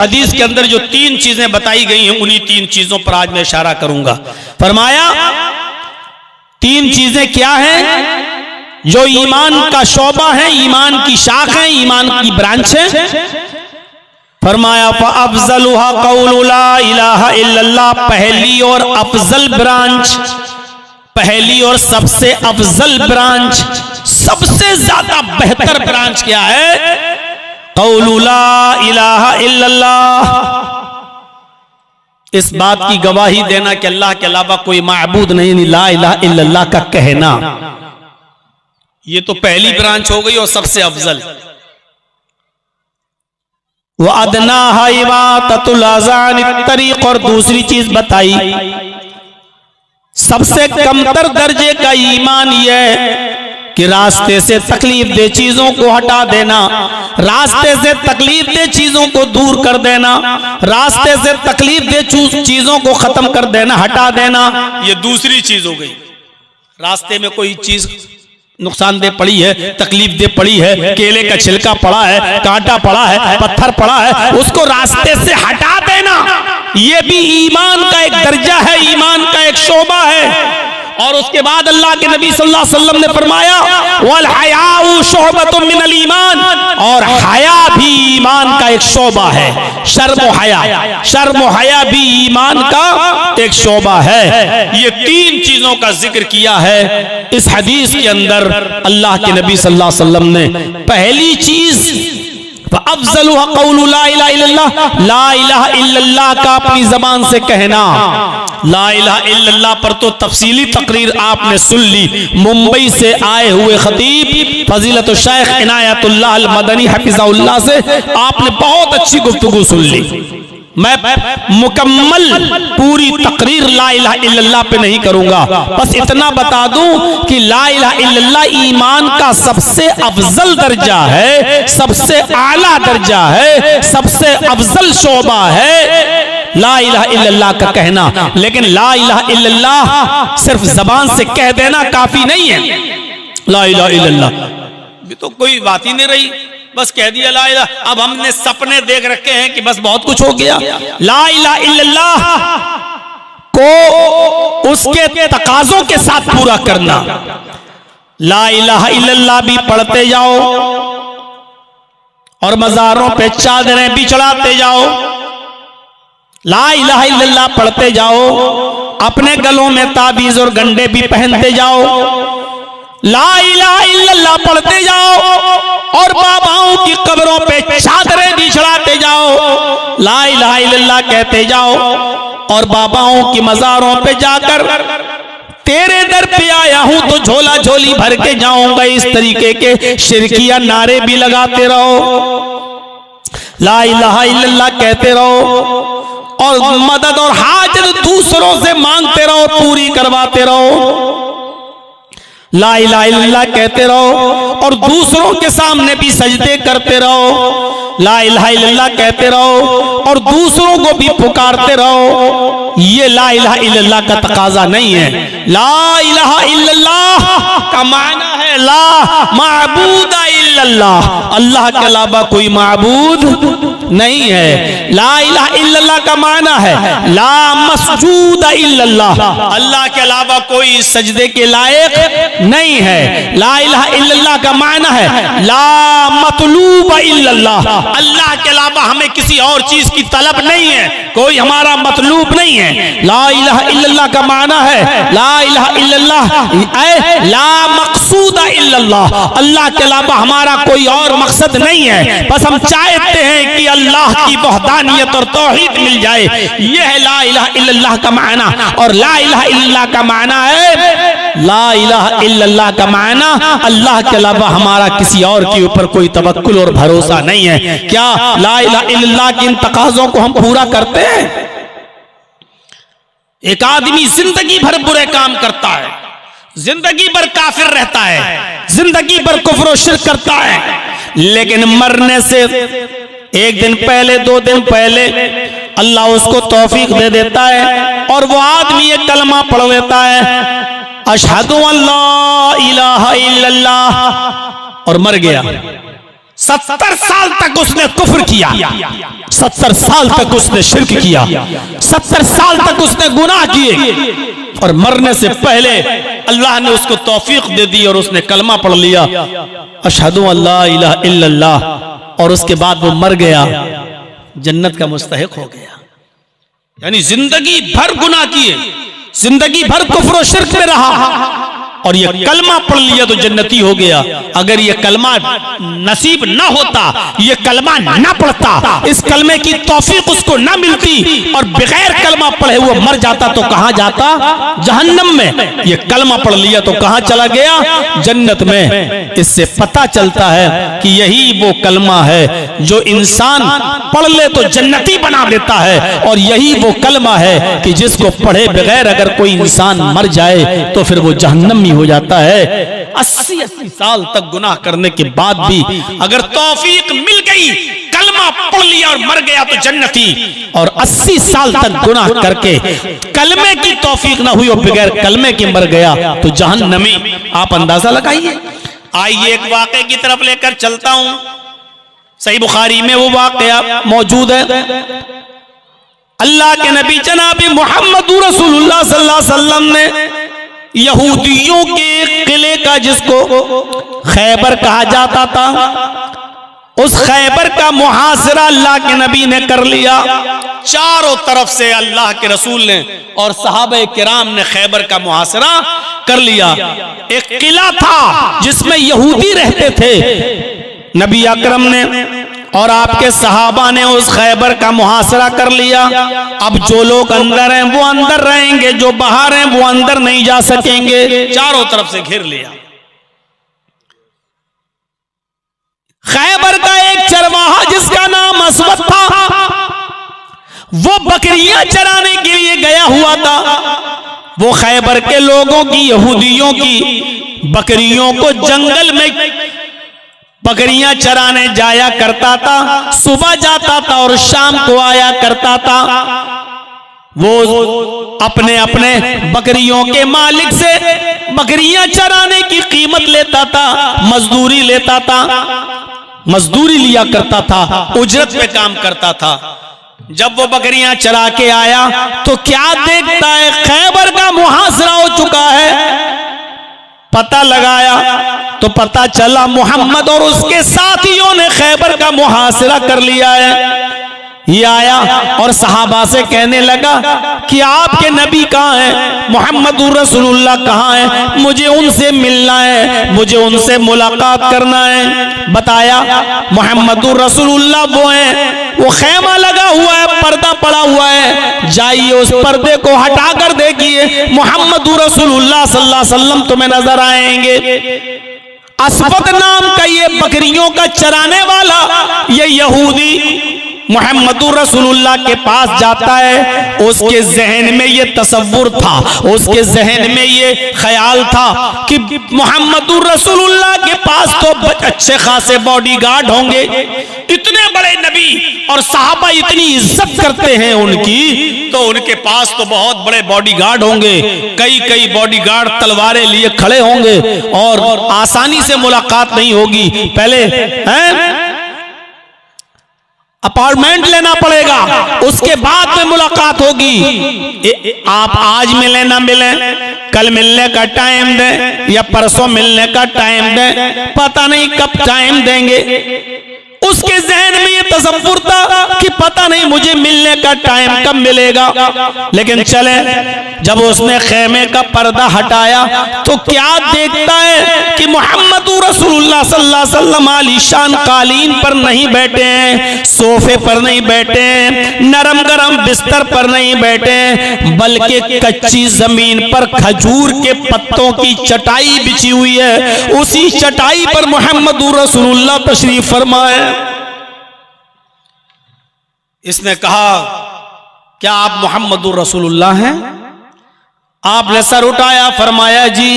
हदीस के अंदर जो तीन चीजें बताई गई हैं उन्हीं तीन चीजों पर आज मैं इशारा करूंगा। फरमाया तीन चीजें क्या हैं जो ईमान का शोबा है, ईमान की शाख है, ईमान की ब्रांच है। फरमाया फ़अफ़ज़लुहा क़ौलु ला इलाहा इल्लल्लाह, पहली और अफजल ब्रांच, पहली और सबसे अफजल ब्रांच, सबसे ज्यादा बेहतर ब्रांच क्या है? क़ौलु ला इलाहा इल्लल्लाह, इस बात की गवाही देना कि अल्लाह के अलावा कोई माबूद नहीं, ला इलाहा इल्लल्लाह का कहना, ये तो पहली ब्रांच हो गई और सबसे अफजल। व अदनाहा इमाततुल अज़ान तरीक़, और दूसरी चीज बताई सबसे कमतर दर्जे का ईमान यह कि रास्ते से तकलीफ दे चीजों को हटा देना, रास्ते से तकलीफ दे चीजों को दूर कर देना, रास्ते से तकलीफ दे चीजों को खत्म कर देना, हटा देना, ये दूसरी चीज हो गई। रास्ते में कोई चीज नुकसानदेह पड़ी है, तकलीफ दे पड़ी है, केले का छिलका पड़ा है, कांटा पड़ा है, पत्थर पड़ा है, उसको रास्ते से हटा देना, ये भी ईमान का एक दर्जा है, ईमान का एक शोबा है। और उसके बाद अल्लाह के नबी सल्लल्लाहु अलैहि वसल्लम ने फरमाया वल हयाउ शुअबतुम मिनल ईमान, और हया भी ईमान का एक शोबा है। शर्म व हया, शर्म व हया भी ईमान का एक शोबा है। ये तीन चीजों का जिक्र किया है इस हदीस के अंदर अल्लाह के नबी सल्लल्लाहु अलैहि वसल्लम ने। पहली चीज फ़अफ़ज़लुहा क़ौलु ला इलाहा इल्लल्लाह, ला इलाहा इल्लल्लाह का अपनी जबान से कहना। ला इलाहा इल्लल्लाह पर तो तफसीली तकरीर आपने सुन ली, मुंबई से आए हुए खतीब फजीलत शेख इनायतुल्लाह अल मदनी हफिज़हुल्लाह से आपने बहुत अच्छी गुफ्तगू सुन ली। मैं मुकम्मल पूरी तकरीर ला इलाहा इल्लल्लाह पे नहीं करूंगा, बस इतना बता दूं कि ला इलाहा इल्लल्लाह ईमान का सबसे अफजल दर्जा है, सबसे आला दर्जा है, सबसे अफजल शोबा है ला इलाहा इल्लल्लाह का कहना। लेकिन ला इलाहा इल्लल्लाह सिर्फ जबान से कह देना काफी नहीं है। ला इलाहा इल्लल्लाह ये तो कोई बात ही नहीं रही, बस कह दिया ला इलाहा। अब हमने सपने देख रखे हैं कि बस बहुत कुछ हो गया। ला इलाहा इल्लल्लाह को उसके तकाजों के साथ पूरा करना। ला इलाहा इल्लल्लाह भी पढ़ते जाओ और मज़ारों पे चादरें भी चढ़ाते जाओ। ला इलाहा इल्लल्लाह पढ़ते जाओ, अपने गलों में ताबीज और गंडे भी पहनते जाओ। ला इलाहा इल्लल्लाह पढ़ते जाओ और बाबाओं की कब्रों पे चादरें भी चढ़ाते जाओ। ला इलाहा इल्लल्लाह कहते जाओ और बाबाओं की मज़ारों पे जाकर तेरे दर पे आया हूं तो झोला झोली भर के जाऊंगा, इस तरीके के शिरकिया नारे भी लगाते रहो। ला इलाहा इल्लल्लाह कहते रहो और मदद और हाजत दूसरों से मांगते रहो, पूरी करवाते रहो। ला इलाहा इल्लल्लाह कहते रहो और दूसरों के सामने भी सजदे करते रहो। ला इलाहा इल्लल्लाह कहते रहो और दूसरों को भी पुकारते रहो। ये ला इलाहा इल्लल्लाह का तकाजा नहीं है। ला इलाहा इल्लल्लाह का माना है ला माबूद इल्लल्लाह, अल्लाह के अलावा कोई माबूद नहीं है। ला इलाहा इल्लल्लाह का माना है ला मसजूद इल्लल्लाह, अल्लाह के अलावा कोई सजदे के लायक नहीं है। ला इलाहा इल्लल्लाह का माना है ला मतलूब इल्लल्लाह, अल्लाह के अलावा हमें किसी और चीज की तलब नहीं है, कोई हमारा मतलूब नहीं है। ला इलाहा इल्लल्लाह का माना है ला इलाहा इल्लल्लाह ला मकसूद इल्लल्लाह, अल्लाह के अलावा हमारा कोई और मकसद नहीं है, बस हम चाहते हैं कि अल्लाह की वहदानियत और तौहीद मिल जाए। यह है ला इलाहा इल्लल्लाह का माना। और ला इलाहा इल्लल्लाह का माना है ला इलाहा इल्लल्लाह का माना अल्लाह के अलावा हमारा किसी और के ऊपर कोई तवक्कुल और भरोसा नहीं है। क्या ला इलाहा इल्लल्लाह के इन तकाज़ों को हम पूरा करते हैं? एक आदमी जिंदगी भर बुरे काम करता है, जिंदगी भर काफिर रहता है, जिंदगी भर कुफ्र और शिर्क करता है, लेकिन मरने से एक दिन पहले, 2 दिन पहले अल्लाह उसको तौफीक दे देता है और वो आदमी एक कलमा पढ़ लेता है, अशहदु अल्ला इलाहा इल्लल्लाह, और मर गया। 70 साल तक उसने कुफ्र किया, 70 साल तक उसने शिर्क किया, 70 साल तक उसने गुनाह किए और मरने से पहले अल्लाह ने उसको तौफीक दे दी और उसने कलमा पढ़ लिया, अशहदु अल्ला इलाहा इल्लल्लाह, और उसके बाद वो मर गया, जन्नत का मुस्तहिक हो गया। यानी जिंदगी भर गुनाह किए, जिंदगी भर कुफ्र और शिर्क में रहा और ये कलमा पढ़ लिया तो जन्नती हो गया। अगर ये कलमा नसीब ना होता, ये कलमा ना पढ़ता, इस कलमे की तौफीक उसको ना मिलती और बगैर कलमा पढ़े वो मर जाता तो कहां जाता? जहन्नम में। ये कलमा पढ़ लिया तो कहां चला गया? जन्नत में। इससे पता चलता है कि यही वो कलमा है जो इंसान पढ़ ले तो जन्नती बना देता है, और यही वो कलमा है कि जिसको पढ़े बगैर अगर कोई इंसान मर जाए तो फिर वो जहन्नम हो जाता है। 80 साल तक गुनाह करने के बाद भी अगर तौफीक मिल गई, कलमा पढ़ लिया और मर गया तो जन्नती, और 80 साल तक गुनाह करके कलमे की तौफीक ना हुई और बगैर कलमे के मर गया तो जहन्नमी। आप अंदाजा लगाइए। आइए एक वाक़े की तरफ लेकर चलता हूं। सही बुखारी में वो वाक़या मौजूद है। अल्लाह के नबी जनाब मोहम्मद रसूलुल्लाह सल्लल्लाहु अलैहि वसल्लम ने यहूदियों के किले का, जिसको खैबर कहा जाता था, उस खैबर का मुहासरा अल्लाह के नबी ने कर लिया। चारों तरफ से अल्लाह के रसूल ने और सहाबे किराम ने खैबर का मुहासरा कर लिया। एक किला था जिसमें यहूदी रहते थे। नबी अकरम ने और आपके सहाबा ने उस खैबर का मुहासरा कर लिया। अब जो लोग अंदर हैं वो अंदर रहेंगे, जो बाहर हैं वो अंदर नहीं जा सकेंगे। चारों तरफ से घेर लिया। खैबर का एक चरवाहा जिसका नाम असवद था, वो बकरियां चराने के लिए गया हुआ था। वो खैबर के लोगों की, यहूदियों की बकरियों को जंगल में बकरियां चराने जाया करता था। सुबह जाता था और शाम को आया करता था। वो अपने अपने बकरियों के मालिक से बकरियां चराने की कीमत लेता था, मजदूरी लेता था, मजदूरी लिया करता था, उजरत पे काम करता था। जब वो बकरियां चरा के आया तो क्या देखता है? खैबर का मुहासरा हो चुका है। पता लगाया तो पता चला मोहम्मद और उसके साथियों ने खैबर का मुहासरा कर लिया है। ये आया और सहाबा से कहने लगा कि आपके नबी कहाँ हैं? मोहम्मदुर रसूलुल्लाह कहाँ हैं? मुझे उनसे मिलना है, मुझे उनसे मुलाकात करना है। बताया मोहम्मदुर रसूलुल्लाह वो हैं, वो खैमा लगा हुआ है, पर्दा पड़ा हुआ है, जाइए उस पर्दे को हटा कर देखिए, मोहम्मदुर रसूलुल्लाह सल्लल्लाहु अलैहि वसल्लम तुम्हें नजर आएंगे। असवद नाम का ये बकरियों का चराने वाला ये यहूदी मोहम्मदुर रसूलुल्लाह के पास जाता है। उसके जहन में ये तसव्वुर था, उसके जहन में ये ख्याल था कि मोहम्मदुर रसूलुल्लाह के पास तो अच्छे खासे बॉडीगार्ड होंगे, इतने बड़े नबी और सहाबा इतनी इज्जत करते हैं उनकी, तो उनके पास तो बहुत बड़े बॉडीगार्ड होंगे, कई कई बॉडीगार्ड तलवारें लिए खड़े होंगे और आसानी से मुलाकात नहीं होगी। पहले हैं अपार्टमेंट लेना पड़ेगा, उसके बाद में मुलाकात होगी। आप आज मिले ना मिले, कल मिलने का टाइम दें या परसों मिलने का टाइम दें, पता नहीं कब टाइम देंगे। उसके जहन में ये तसव्वुर था कि पता नहीं मुझे मिलने का टाइम कब मिलेगा। लेकिन चले, जब उसने खेमे का पर्दा हटाया तो क्या देखता है कि मोहम्मदुर रसूलुल्लाह सल्लल्लाहु अलैहि वसल्लम आलीशान कालीन पर नहीं बैठे हैं, सोफे पर नहीं बैठे हैं, नरम गरम बिस्तर पर नहीं बैठे हैं, बल्कि कच्ची जमीन पर खजूर के पत्तों की चटाई बिछी हुई है। उसी चटाई पर मोहम्मदुर रसूलुल्लाह तशरीफ फरमा है। इसने कहा, क्या आप मोहम्मदुर रसूलुल्लाह हैं? आपने सर उठाया, फरमाया जी।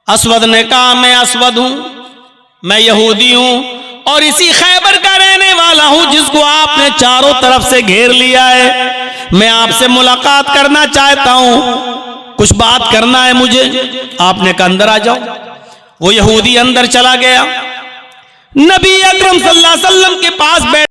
असवद ने कहा, मैं असवद हूं, मैं यहूदी हूं और इसी खैबर का रहने वाला हूं जिसको आपने चारों तरफ से घेर लिया है। मैं आपसे मुलाकात करना चाहता हूं, कुछ बात करना है मुझे। आपने कहा अंदर आ जाओ। वो यहूदी अंदर चला गया। नबी अकरम सल्लल्लाहु अलैहि वसल्लम के पास बैठ